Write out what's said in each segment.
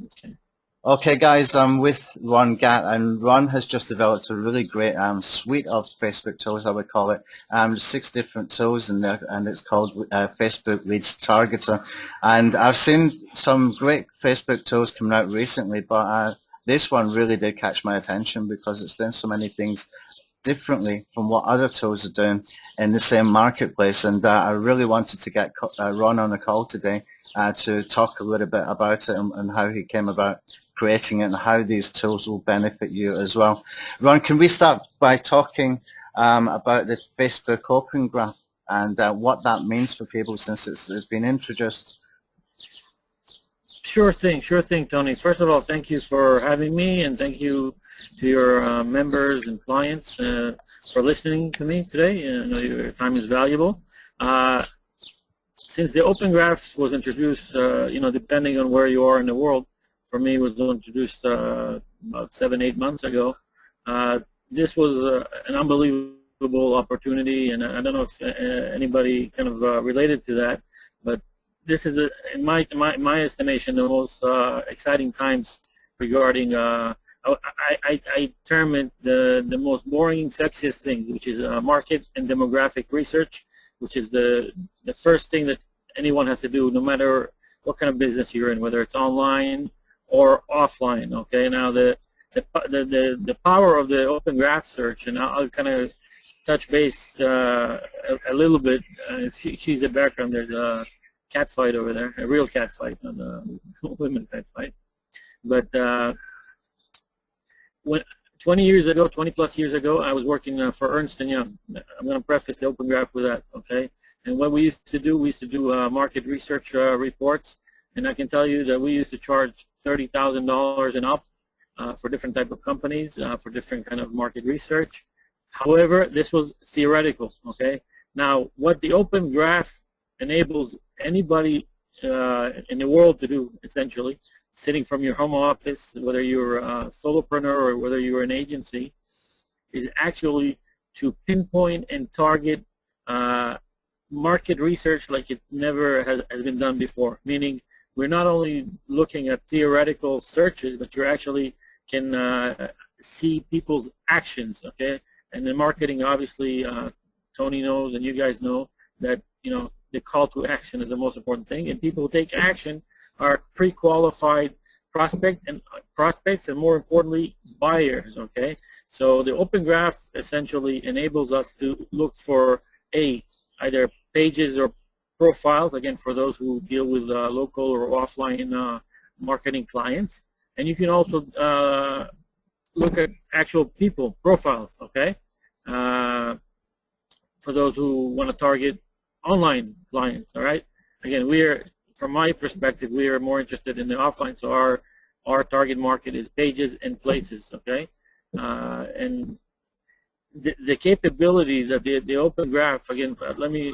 Okay. Okay, guys, I'm with Ron Gatt, and Ron has just developed a really great suite of Facebook tools, I would call it. 6 different tools in there, and it's called Facebook Leads Targeter. And I've seen some great Facebook tools coming out recently, but this one really did catch my attention because it's doing so many things differently from what other tools are doing in the same marketplace. And I really wanted to get Ron on the call today to talk a little bit about it and how he came about creating it and how these tools will benefit you as well. Ron, can we start by talking about the Facebook Open Graph and what that means for people since it's been introduced? Sure thing, Tony. First of all, thank you for having me, and thank you to your members and clients for listening to me today. I know your time is valuable. Since the Open Graph was introduced, depending on where you are in the world, for me it was introduced about 7-8 months ago. This was an unbelievable opportunity, and I don't know if anybody kind of related to that, but this is, in my estimation, the most exciting times regarding, I term it the most boring, sexiest thing, which is market and demographic research, which is the first thing that anyone has to do, no matter what kind of business you're in, whether it's online or offline. Okay, now the power of the Open Graph search, and I'll kind of touch base a little bit. She's the background. There's a cat fight over there, a real cat fight, not a women cat fight. But when 20 years ago, 20 plus years ago, I was working for Ernst & Young. I'm going to preface the Open Graph with that, okay? And what we used to do market research reports, and I can tell you that we used to charge $30,000 and up for different type of companies, for different kind of market research. However, this was theoretical, okay? Now, what the Open Graph enables anybody in the world to do, essentially, sitting from your home office, whether you're a solopreneur or whether you're an agency, is actually to pinpoint and target market research like it never has been done before. Meaning, we're not only looking at theoretical searches, but you actually can see people's actions, okay? And in marketing, obviously, Tony knows and you guys know that, the call to action is the most important thing, and people who take action are pre-qualified prospects, and more importantly, buyers. Okay, so the Open Graph essentially enables us to look for either pages or profiles. Again, for those who deal with local or offline marketing clients, and you can also look at actual people profiles. Okay, for those who want to target online clients. All right. Again, from my perspective, we are more interested in the offline. So our target market is pages and places. Okay, and the capability that the Open Graph. Again, let me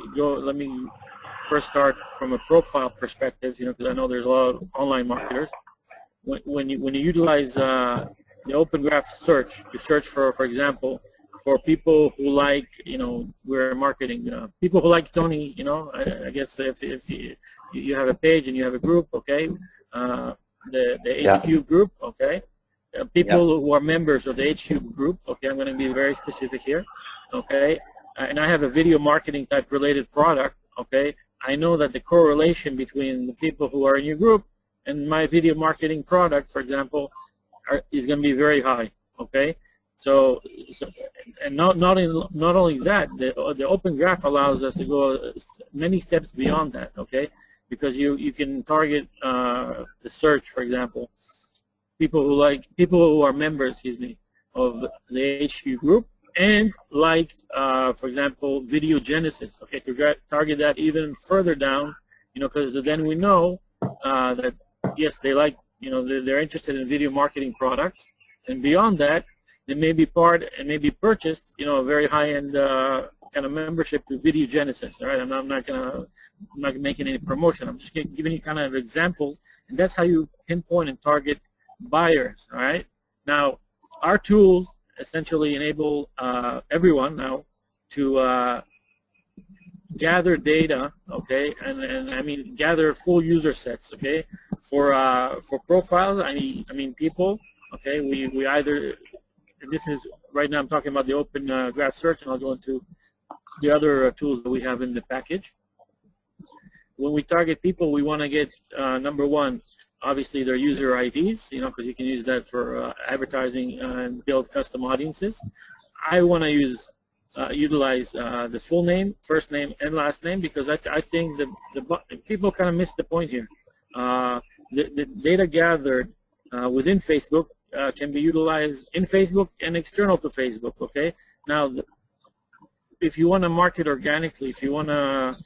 first start from a profile perspective. Because I know there's a lot of online marketers. When you utilize the Open Graph search to search for example, for people who like, we're marketing, people who like Tony, I guess if you have a page and you have a group, okay, the HQ group, okay, people who are members of the HQ group, okay, I'm going to be very specific here, okay, and I have a video marketing type related product, okay, I know that the correlation between the people who are in your group and my video marketing product, for example, is going to be very high, okay. So and not only that, the Open Graph allows us to go many steps beyond that, okay? Because you can target the search, for example, people who are members, of the HQ group, and for example, video genesis. Okay, to target that even further down, because then we know that yes, they like, they're interested in video marketing products, and beyond that, they may be part and may be purchased, a very high-end kind of membership to Video Genesis. All right, I'm not making any promotion. I'm just giving you kind of examples, and that's how you pinpoint and target buyers. All right. Now, our tools essentially enable everyone now to gather data, okay, and I mean gather full user sets, okay, for profiles. I mean people, okay. We either, and this is right now I'm talking about the open graph search, and I'll go into the other tools that we have in the package. When we target people, we want to get number one, obviously their user IDs, you know, because you can use that for advertising and build custom audiences. I want to utilize the full name, first name, and last name, because I think the people kind of miss the point here. The data gathered within Facebook can be utilized in Facebook and external to Facebook. Okay. Now, if you want to market organically, if you want to,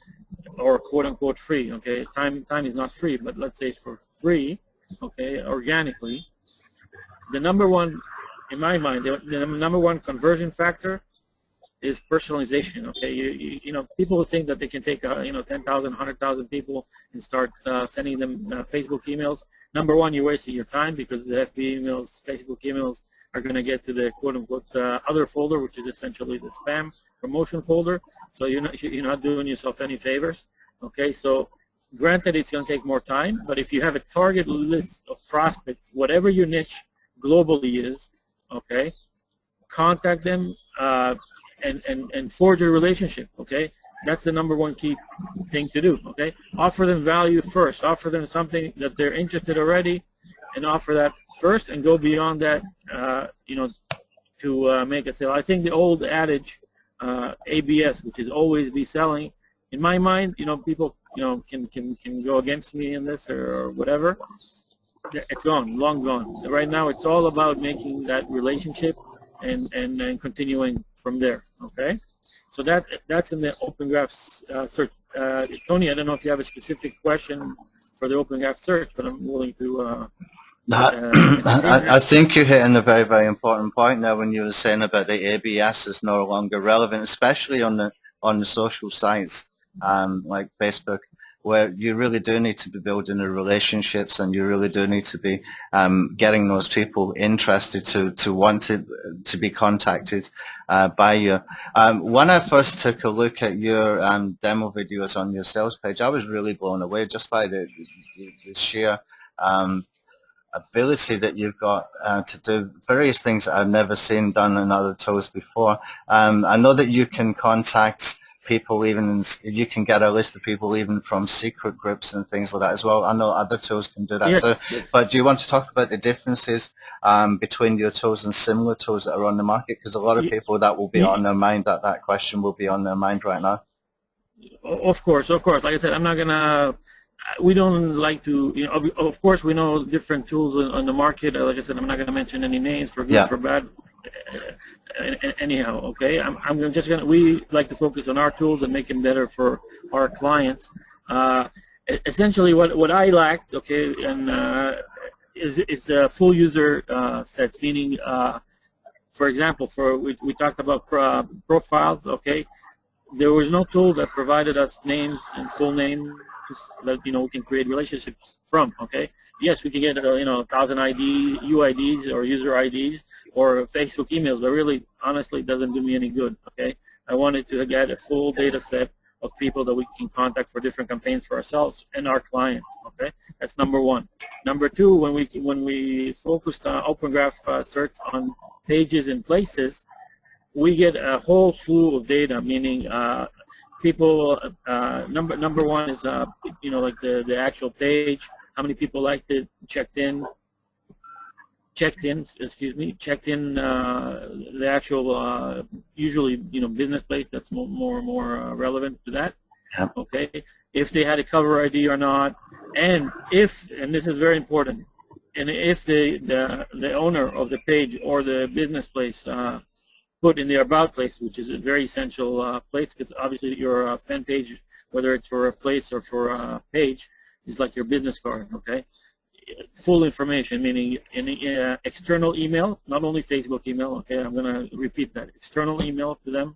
or quote unquote free, okay, time is not free, but let's say for free, okay, organically, the number one, in my mind, the number one conversion factor is personalization. Okay, you know, people think that they can take 10,000, 100,000 people and start sending them Facebook emails. Number one, you're wasting your time, because the FB emails, Facebook emails are going to get to the quote unquote other folder, which is essentially the spam promotion folder. So you're not doing yourself any favors. Okay, so granted it's going to take more time, but if you have a target list of prospects, whatever your niche globally is, okay, contact them and forge a relationship. Okay, that's the number one key thing to do. Okay, offer them value first, offer them something that they're interested already, and offer that first, and go beyond that, you know, to make a sale. I think the old adage, ABS, which is always be selling, in my mind, you know, people, you know, can go against me in this or whatever. It's gone, long gone. Right now, it's all about making that relationship and continuing from there. Okay, so that's in the Open Graph search. Tony, I don't know if you have a specific question for the Open Graph search, but I'm willing to. I think you're hitting a very, very important point now when you were saying about the ABS is no longer relevant, especially on the social sites like Facebook, where you really do need to be building the relationships, and you really do need to be getting those people interested to want to be contacted by you. When I first took a look at your demo videos on your sales page, I was really blown away just by the sheer ability that you've got to do various things that I've never seen done in other tools before. I know that you can contact people, even you can get a list of people even from secret groups and things like that as well. I know other tools can do that too. Yes. But do you want to talk about the differences between your tools and similar tools that are on the market? Because a lot of people, that will be on their mind, that question will be on their mind right now. Of course. Like I said, I'm not gonna. We don't like to, you know. Of course, we know different tools on the market. Like I said, I'm not going to mention any names for good, for bad. Anyhow, okay. I'm just gonna. We like to focus on our tools and make them better for our clients. Essentially, what I lacked, okay, and is full user sets. Meaning, for example, we talked about profiles, okay. There was no tool that provided us names and full name that, you know, we can create relationships from. Okay, yes, we can get 1,000 UIDs or user IDs or Facebook emails, but really, honestly, it doesn't do me any good. Okay, I wanted to get a full data set of people that we can contact for different campaigns for ourselves and our clients. Okay, that's number one. Number two, when we focused on Open Graph search on pages and places, we get a whole slew of data, meaning people, number one is, like the actual page, how many people liked it, checked in the actual, usually, business place. That's more relevant to that. Yep. Okay, if they had a cover ID or not, and this is very important, and if the owner of the page or the business place put in the about place, which is a very essential place, because obviously your fan page, whether it's for a place or for a page, is like your business card. Okay, full information, meaning in external email, not only Facebook email. Okay, I'm going to repeat that: external email to them,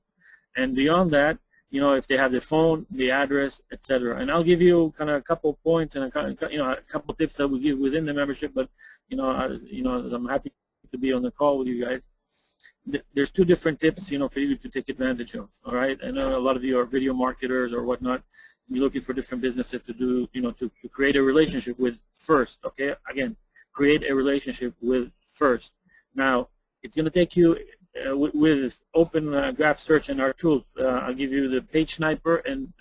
and beyond that, if they have the phone, the address, etc. And I'll give you kind of a couple points and a couple tips that we give within the membership. But as I'm happy to be on the call with you guys. there's two different tips, for you to take advantage of. All right, I know a lot of you are video marketers or whatnot. You're looking for different businesses to do, to create a relationship with first. Okay, again, create a relationship with first. Now, it's going to take you with Open Graph Search and our tools. I'll give you the Page Sniper and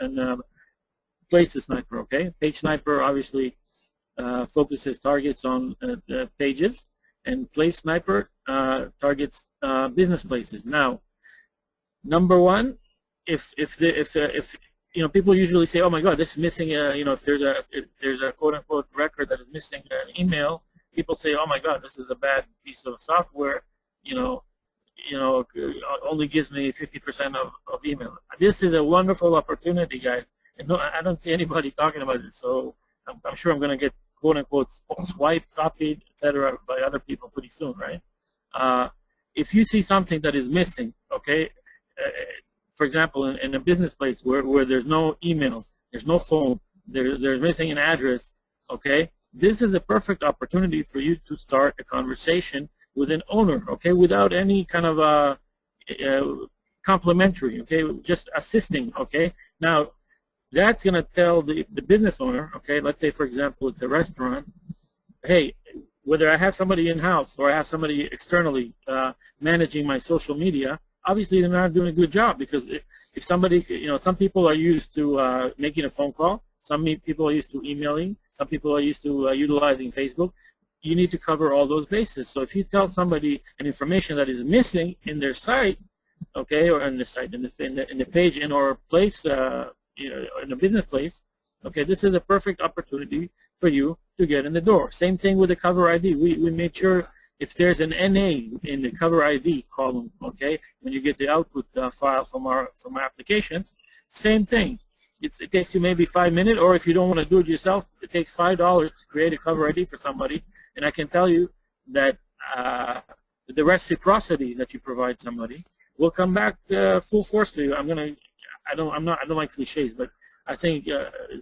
Places Sniper. Okay, Page Sniper obviously focuses targets on the pages, and Place Sniper targets business places. Now, number one, if people usually say, oh my God, this is missing. If there's a quote unquote record that is missing an email, people say, oh my God, this is a bad piece of software. Only gives me 50% of email. This is a wonderful opportunity, guys. And no, I don't see anybody talking about it. So I'm sure I'm going to get quote unquote swiped, copied, etc. by other people pretty soon, right? If you see something that is missing, okay, for example, in a business place where there's no email, there's no phone, there's missing an address, okay, this is a perfect opportunity for you to start a conversation with an owner, okay, without any kind of complimentary, okay, just assisting, okay. Now, that's going to tell the business owner, okay, let's say, for example, it's a restaurant, hey, whether I have somebody in-house or I have somebody externally managing my social media, obviously they're not doing a good job, because if somebody, some people are used to making a phone call, some people are used to emailing, some people are used to utilizing Facebook. You need to cover all those bases. So if you tell somebody an information that is missing in their site, okay, or in the site, in the page, in or place, in a business place, okay, this is a perfect opportunity for you to get in the door. Same thing with the cover ID. We made sure if there's an NA in the cover ID column, okay, when you get the output file from our applications, same thing. It takes you maybe 5 minutes, or if you don't want to do it yourself, it takes $5 to create a cover ID for somebody. And I can tell you that the reciprocity that you provide somebody will come back full force to you. I don't like cliches, but I think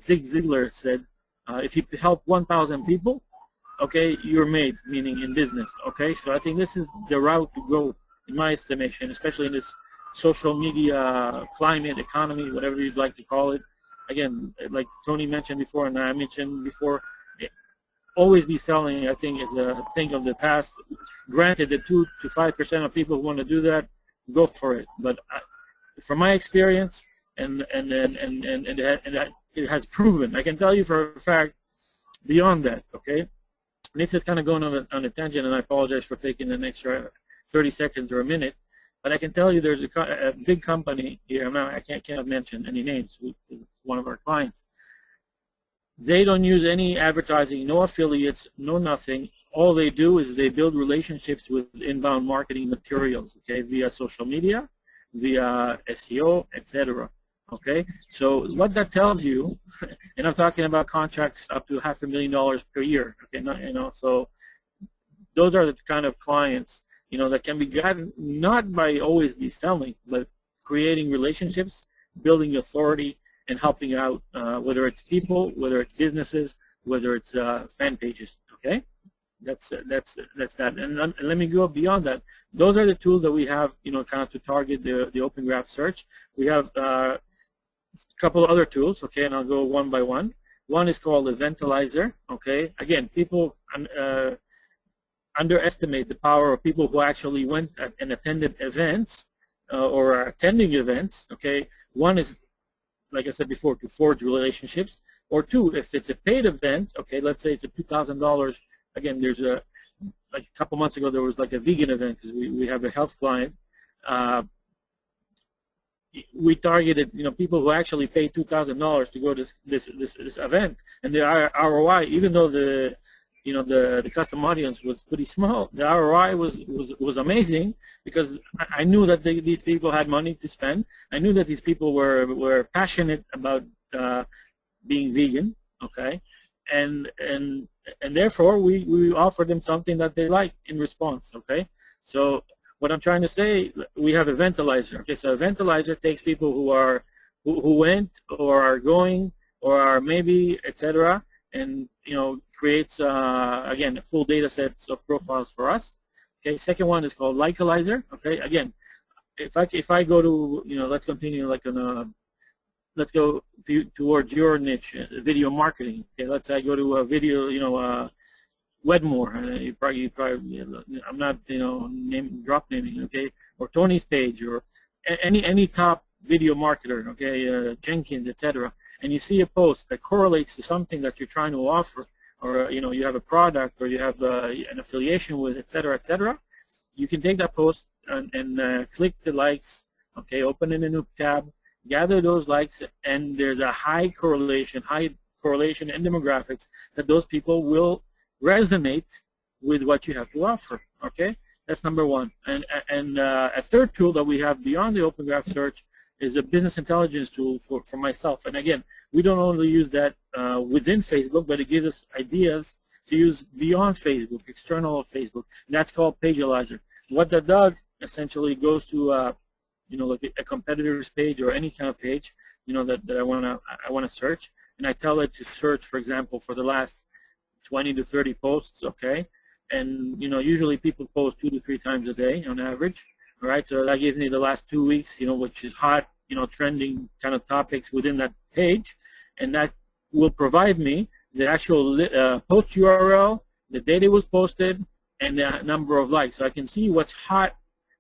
Zig Ziglar said, if you help 1,000 people, okay, you're made, meaning in business, okay? So I think this is the route to go, in my estimation, especially in this social media climate, economy, whatever you'd like to call it. Again, like Tony mentioned before and I mentioned before, always be selling, I think, is a thing of the past. Granted, the 2 to 5% of people who want to do that, go for it. But from my experience, and it has proven, I can tell you for a fact, beyond that, okay? This is kind of going on a tangent, and I apologize for taking an extra 30 seconds or a minute. But I can tell you there's a big company here. Now I cannot mention any names. It's one of our clients. They don't use any advertising, no affiliates, no nothing. All they do is they build relationships with inbound marketing materials, okay, via social media, via SEO, etc. Okay, so what that tells you, and I'm talking about contracts up to $500,000 per year. Okay, so those are the kind of clients that can be gotten not by always be selling, but creating relationships, building authority, and helping out, whether it's people, whether it's businesses, whether it's fan pages. Okay, that's that. And let me go beyond that. Those are the tools that we have, kind of to target the Open Graph Search. We have a couple of other tools. Okay, and I'll go one by one. One is called eventalyzer. Okay, again, people underestimate the power of people who actually went and attended events or are attending events. Okay, one is, like I said before, to forge relationships, or two, if it's a paid event, okay, let's say it's a $2,000. Again, there's like a couple months ago there was like a vegan event, because we have a health client. We targeted people who actually paid $2,000 to go to this event, and the ROI, even though the custom audience was pretty small, the ROI was amazing, because I knew that these people had money to spend. I knew that these people were passionate about being vegan, okay, and therefore we offered them something that they liked in response, okay. So what I'm trying to say, we have eventalyzer. Okay, so eventalyzer takes people who went or are going or are maybe, etc., and creates again full data sets of profiles for us. Okay, second one is called likealyzer. Okay, again, if I go to, let's continue like on let's go towards your niche, video marketing. Okay, let's say I go to a video, Wedmore. You probably, I'm not, drop naming. Okay, or Tony's page, or any top video marketer. Okay, Jenkins, etc. And you see a post that correlates to something that you're trying to offer, or you have a product, or you have an affiliation with, etc., etc. You can take that post and click the likes. Okay, open in a new tab, gather those likes, and there's a high correlation in demographics that those people will resonate with what you have to offer. Okay, that's number one. And a third tool that we have beyond the Open Graph search is a business intelligence tool for myself. And again, we don't only use that within Facebook, but it gives us ideas to use beyond Facebook, external of Facebook. And that's called pagealyzer. What that does essentially goes to like a competitor's page or any kind of page that I wanna search, and I tell it to search, for example, for the last 20 to 30 posts. Okay, and usually people post 2 to 3 times a day on average. All right, so that gives me the last 2 weeks, which is hot, trending kind of topics within that page, and that will provide me the actual post URL, the date it was posted, and the number of likes. So I can see what's hot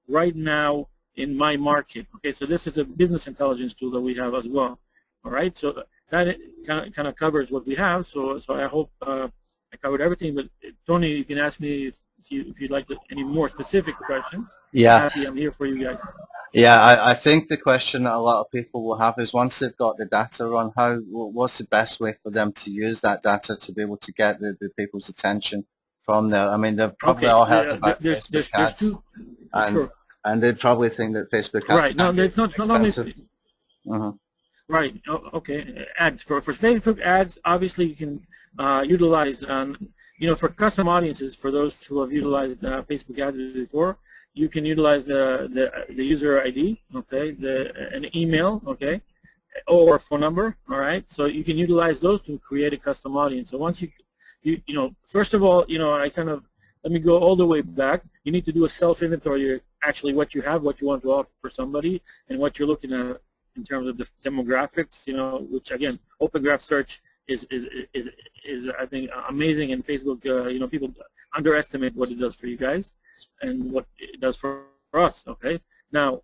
right now in my market. Okay, so this is a business intelligence tool that we have as well. All right, so that kind of covers what we have. So I hope I covered everything. But Tony, you can ask me if you'd like any more specific questions. Yeah, I'm here for you guys. Yeah, I think the question that a lot of people will have is, once they've got the data on, what's the best way for them to use that data to be able to get the people's attention from there? I mean, they've probably all heard about Facebook ads, and they'd probably think that Facebook ads right. No, it's not only. Right. Okay. Ads for Facebook ads. Obviously, you can utilize. For custom audiences, for those who have utilized Facebook ads before, you can utilize the user ID. Okay. An email. Okay. Or phone number. All right. So you can utilize those to create a custom audience. So once first of all, let me go all the way back. You need to do a self-inventory, actually what you have, what you want to offer for somebody, and what you're looking at in terms of the demographics, which again, Open Graph search is I think amazing, and Facebook, people underestimate what it does for you guys and what it does for us. Okay, now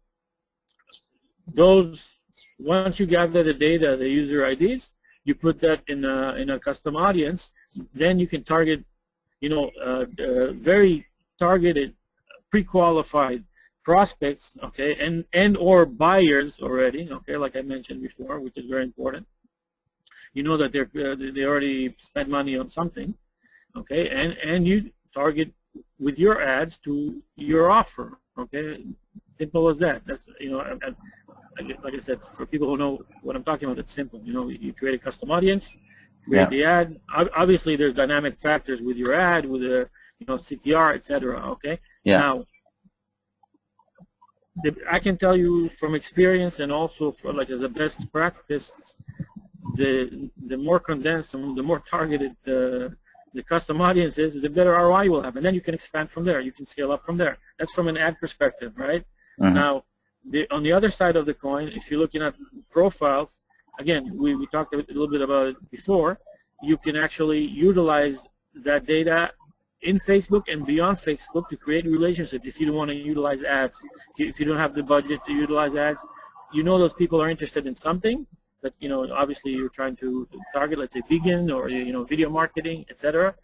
once you gather the data, the user IDs, you put that in a custom audience. Then you can target, very targeted, pre-qualified prospects, okay, and or buyers already, okay, like I mentioned before, which is very important. That they already spent money on something, okay, and you target with your ads to your offer, okay, simple as that. That's like I said, for people who know what I'm talking about, it's simple. You create a custom audience, create the ad. Obviously, there's dynamic factors with your ad, with the CTR, etc. Okay. Now, I can tell you from experience, and also as a best practice, the more condensed and the more targeted the custom audience is, the better ROI you will have, and then you can expand from there. You can scale up from there. That's from an ad perspective, right? Now, on the other side of the coin, if you're looking at profiles, again, we talked a little bit about it before. You can actually utilize that data in Facebook and beyond Facebook to create relationships. If you don't want to utilize ads, if you don't have the budget to utilize ads, those people are interested in something that obviously you're trying to target, let's say vegan or video marketing, etc.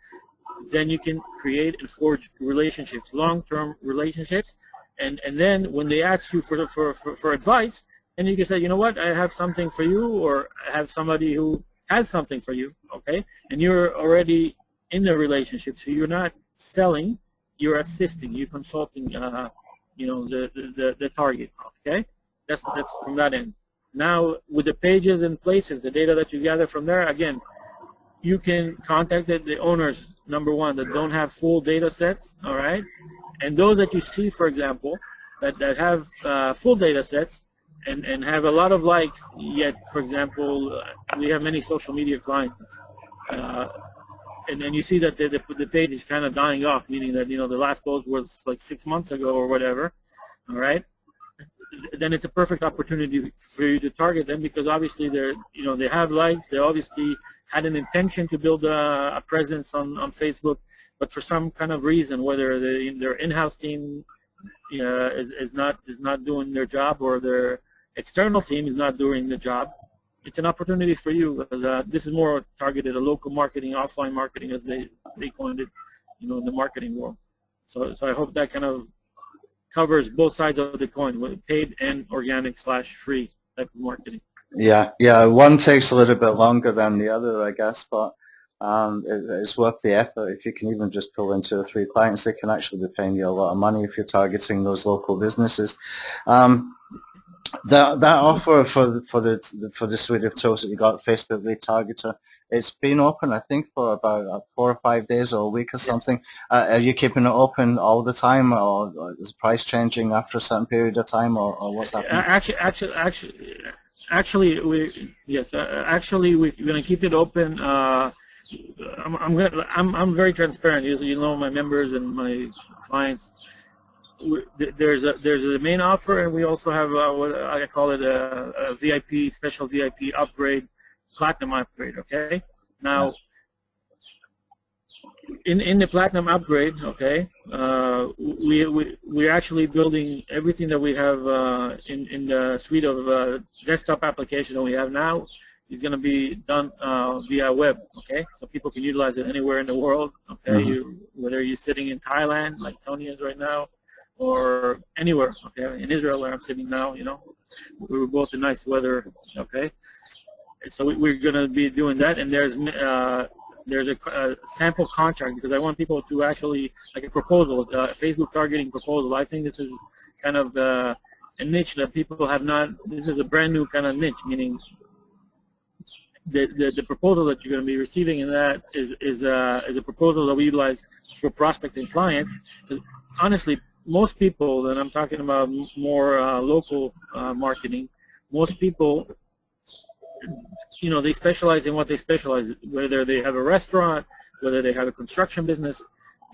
Then you can create and forge relationships, long-term relationships, and then when they ask you for advice, and you can say, what, I have something for you, or I have somebody who has something for you, okay, and you're already in the relationship, so you're not selling, you're assisting, you're consulting, the target, okay? That's from that end. Now, with the pages and places, the data that you gather from there, again, you can contact the owners, number one, that don't have full data sets, all right? And those that you see, for example, that have full data sets and have a lot of likes, yet, for example, we have many social media clients, and then you see that the page is kind of dying off, meaning that the last post was like 6 months ago or whatever. All right, then it's a perfect opportunity for you to target them, because obviously they have likes, they obviously had an intention to build a presence on Facebook, but for some kind of reason, whether their in-house team is not doing their job, or their external team is not doing the job, it's an opportunity for you, because this is more targeted at local marketing, offline marketing, as they coined it, in the marketing world. So I hope that kind of covers both sides of the coin, paid and organic / free type of marketing. Yeah, one takes a little bit longer than the other, I guess, but it's worth the effort. If you can even just pull in 2 or 3 clients, they can actually be paying you a lot of money if you're targeting those local businesses. That offer for the suite of tools that you got, Facebook Lead Targeter, it's been open, I think, for about 4 or 5 days or a week or something. Are you keeping it open all the time, or is the price changing after a certain period of time, or what's happening? Actually, we're going to keep it open. I'm very transparent. You know, my members and my clients. There's a main offer, and we also have what I call it a VIP, special VIP upgrade, platinum upgrade. Okay. Now, in the platinum upgrade, okay, we're actually building everything that we have in the suite of desktop application that we have now is going to be done via web. Okay, so people can utilize it anywhere in the world. Okay, whether you're sitting in Thailand like Tony is right now, or anywhere. Okay, in Israel where I'm sitting now, we were both in nice weather. Okay, so we're going to be doing that, and there's a sample contract, because I want people to actually, like a proposal, a Facebook targeting proposal. I think this is kind of a niche that people have not. This is a brand new kind of niche, meaning the proposal that you're going to be receiving in that is a proposal that we utilize for prospecting clients. Because honestly, most people, and I'm talking about more local marketing, most people, they specialize in what they specialize in. Whether they have a restaurant, whether they have a construction business,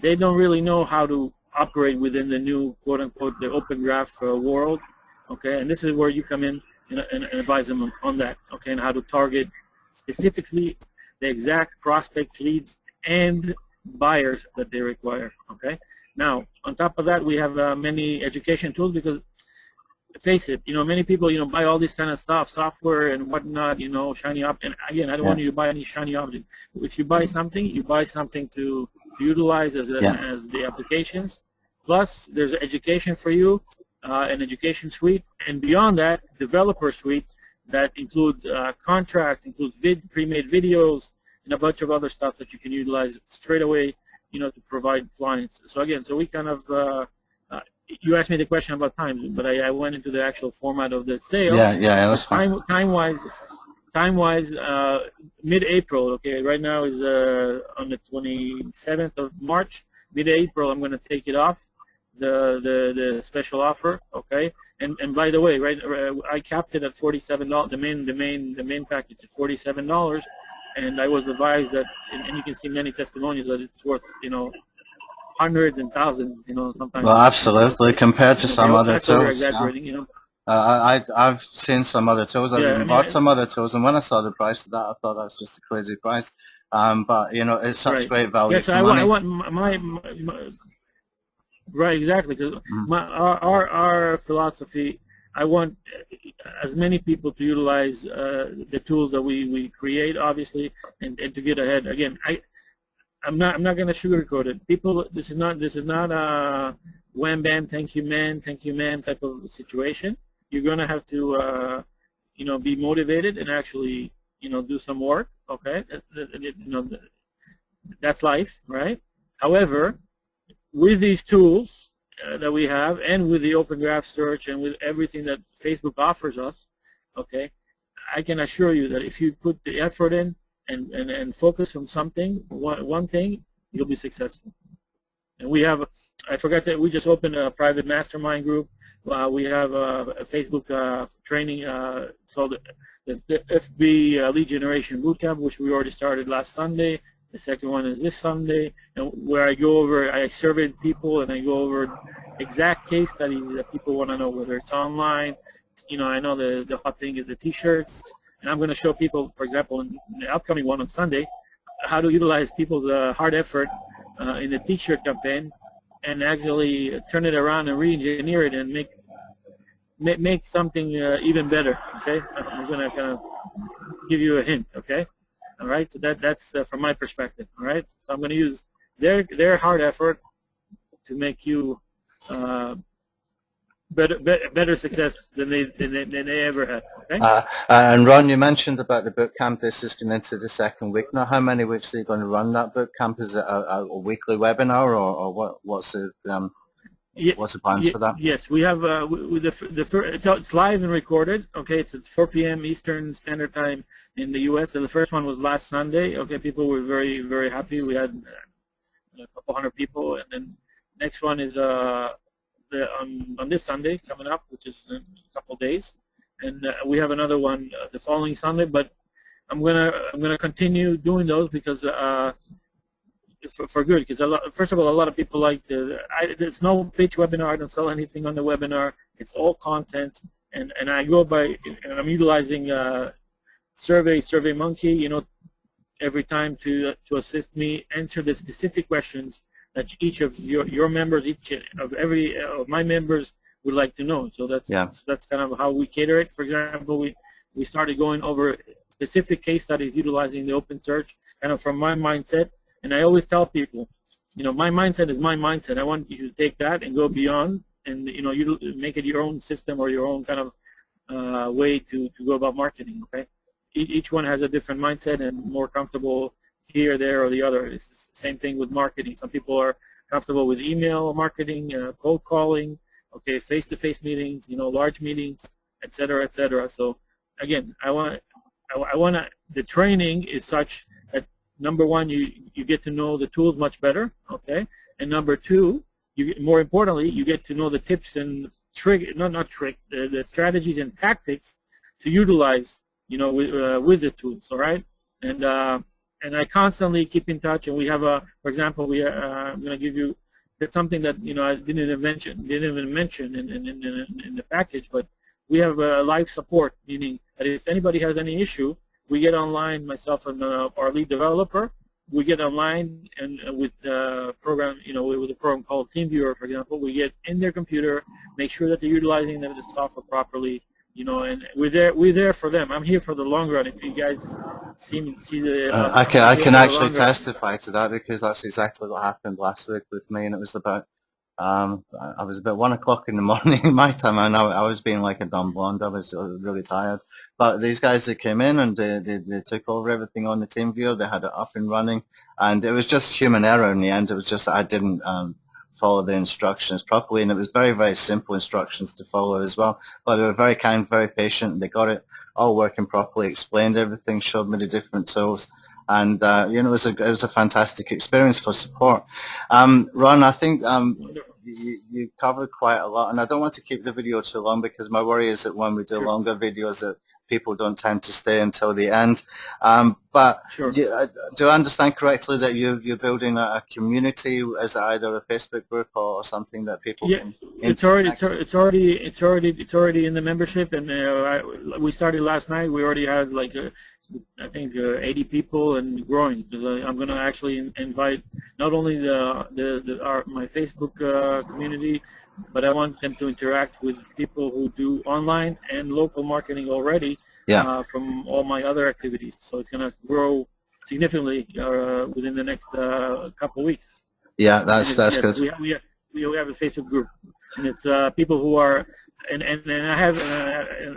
they don't really know how to operate within the new, quote-unquote, the open graph world. Okay, and this is where you come in and advise them on that. Okay, and how to target specifically the exact prospect leads and buyers that they require. Okay. Now, on top of that, we have many education tools, because face it, many people, buy all this kind of stuff, software and whatnot, shiny object. And again, I don't want you to buy any shiny object. If you buy something, you buy something to utilize as the applications. Plus, there's education for you, an education suite, and beyond that, developer suite that includes contracts, includes pre-made videos, and a bunch of other stuff that you can utilize straight away, to provide clients. So again, we kind of, you asked me the question about time, but I went into the actual format of the sale. Yeah, that's fine. Time-wise, mid-April, okay, right now is on the 27th of March. Mid-April, I'm going to take it off, the special offer, okay. And by the way, right, I capped it at $47. The main package at $47. And I was advised that, and you can see many testimonials that it's worth, hundreds and thousands, sometimes. Well, absolutely, compared to some other tools. Exaggerating, I've seen some other tools. I've even bought some other tools, and when I saw the price of that, I thought that's just a crazy price. But it's such great value. Yes, I want my right, exactly. Because our philosophy, I want as many people to utilize the tools that we create, obviously, and to get ahead. Again, I'm not going to sugarcoat it. People, this is not a wham bam, thank you man type of situation. You're going to have to be motivated and actually do some work. Okay, that's life, right? However, with these tools that we have, and with the open graph search, and with everything that Facebook offers us, okay, I can assure you that if you put the effort in and focus on something, one thing, you'll be successful. And we have, I forgot that we just opened a private mastermind group. We have a Facebook training. It's called the FB Lead Generation Bootcamp, which we already started last Sunday. The second one is this Sunday, and where I surveyed people and I go over exact case studies that people want to know, whether it's online. I know the hot thing is the T-shirts, and I'm going to show people, for example, in the upcoming one on Sunday, how to utilize people's hard effort in the T-shirt campaign and actually turn it around and re-engineer it and make something even better. Okay, I'm going to kind of give you a hint. Okay. All right, so that's from my perspective. All right, so I'm going to use their hard effort to make you better success than they ever had. Okay. And Ron, you mentioned about the boot camp. This is going into the second week now. How many weeks are you going to run that boot camp? Is it a weekly webinar, or what's the what's the plans for that? Yes, we have it's live and recorded. Okay, it's at 4 p.m. Eastern Standard Time in the U.S. So the first one was last Sunday. Okay, people were very, very happy. We had a couple hundred people, and then next one is on this Sunday coming up, which is in a couple days, and we have another one the following Sunday. But I'm gonna continue doing those because. For good, because first of all, a lot of people like there's no pitch webinar. I don't sell anything on the webinar. It's all content, and I go by, and I'm utilizing SurveyMonkey, every time to assist me answer the specific questions that each of your members, each of every of my members would like to know. So that's kind of how we cater it. For example, we started going over specific case studies utilizing the open search, kind of from my mindset. And I always tell people, my mindset is my mindset. I want you to take that and go beyond, and you make it your own system or your own kind of way to go about marketing. Okay, each one has a different mindset and more comfortable here, there, or the other. It's the same thing with marketing. Some people are comfortable with email marketing, cold calling, okay, face-to-face meetings, large meetings, et cetera, et cetera. So again, the training is such. Number one, you get to know the tools much better, okay? And number two, more importantly, you get to know the tips and the strategies and tactics to utilize, with the tools, all right? And I constantly keep in touch, and we have for example, I'm going to give you something that I didn't even mention in the package, but we have live support, meaning that if anybody has any issue. We get online, myself and our lead developer. We get online and with the program, with a program called TeamViewer, for example. We get in their computer, make sure that they're utilizing the software properly, and we're there for them. I'm here for the long run. If you guys see the, I can actually testify to that, because that's exactly what happened last week with me, and it was about. I was about 1 o'clock in the morning my time, and I was being like a dumb blonde. I was really tired. But these guys that came in and they took over everything on the TeamViewer. They had it up and running, and it was just human error in the end. It was just that I didn't follow the instructions properly, and it was very, very simple instructions to follow as well. But they were very kind, very patient. They got it all working properly, explained everything, showed me the different tools. And it was a fantastic experience for support. Ron, I think you covered quite a lot, and I don't want to keep the video too long, because my worry is that when we do longer videos that people don't tend to stay until the end. But sure. Do I understand correctly that you're building a community as either a Facebook group or something that people can? It's already in the membership, and we started last night. We already had I think 80 people and growing, because I'm going to actually invite not only my Facebook community, but I want them to interact with people who do online and local marketing already from all my other activities. So it's going to grow significantly within the next couple of weeks. Yeah, that's good. We have a Facebook group, and it's people who are, and I have,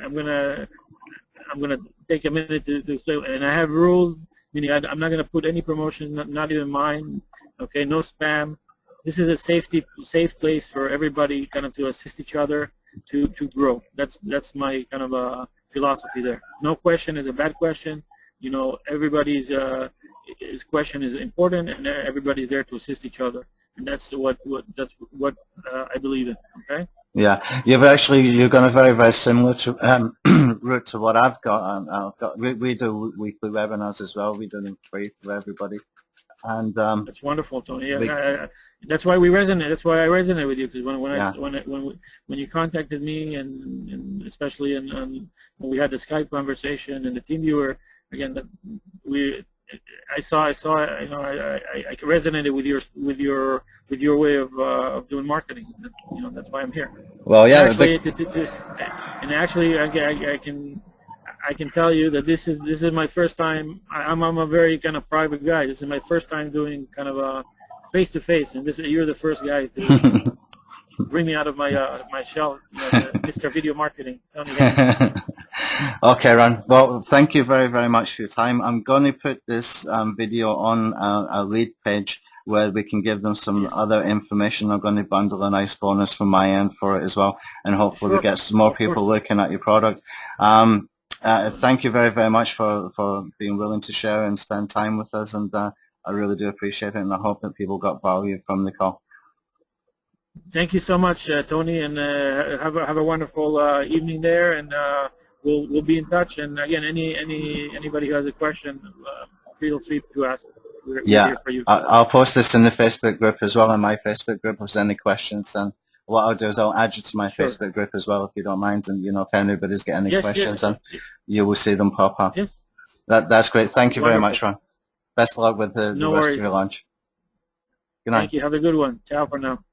I'm gonna take a minute to explain, and I have rules, meaning I'm not going to put any promotions, not even mine. Okay, no spam. This is a safe place for everybody, kind of to assist each other to grow. That's my kind of philosophy there. No question is a bad question. Everybody's his question is important, and everybody's there to assist each other, and that's what I believe in. Okay. Yeah, you're going to very, very similar to route to what I've got. We do weekly webinars as well. We do them free for everybody. And that's wonderful, Tony. Yeah, that's why we resonate. That's why I resonate with you, because when you contacted me, and especially when we had the Skype conversation and the team you were, again, that I saw you know, I resonated with your way of doing marketing. You know, that's why I'm here. Well, yeah. And actually, I can tell you that this is my first time. I'm a very kind of private guy. This is my first time doing kind of a face-to-face, and you're the first guy to bring me out of my shell, you know, Mr. Video Marketing. Tony. Okay, Ron. Well, thank you very, very much for your time. I'm going to put this video on a lead page where we can give them some other information. I'm going to bundle a nice bonus from my end for it as well, and hopefully we get some more people looking at your product. Thank you very, very much for being willing to share and spend time with us, and I really do appreciate it, and I hope that people got value from the call. Thank you so much, Tony, and have a wonderful evening there, and we'll be in touch. And again, anybody who has a question, feel free to ask. We're here for you. I'll post this in the Facebook group as well, in my Facebook group. If there's any questions, and what I'll do is I'll add you to my Facebook group as well, if you don't mind. And you know, if anybody's got any questions, and you will see them pop up. Yes. That's great. Thank you very much, Ron. Best of luck with the rest of your lunch. Good night. Thank you. Have a good one. Ciao for now.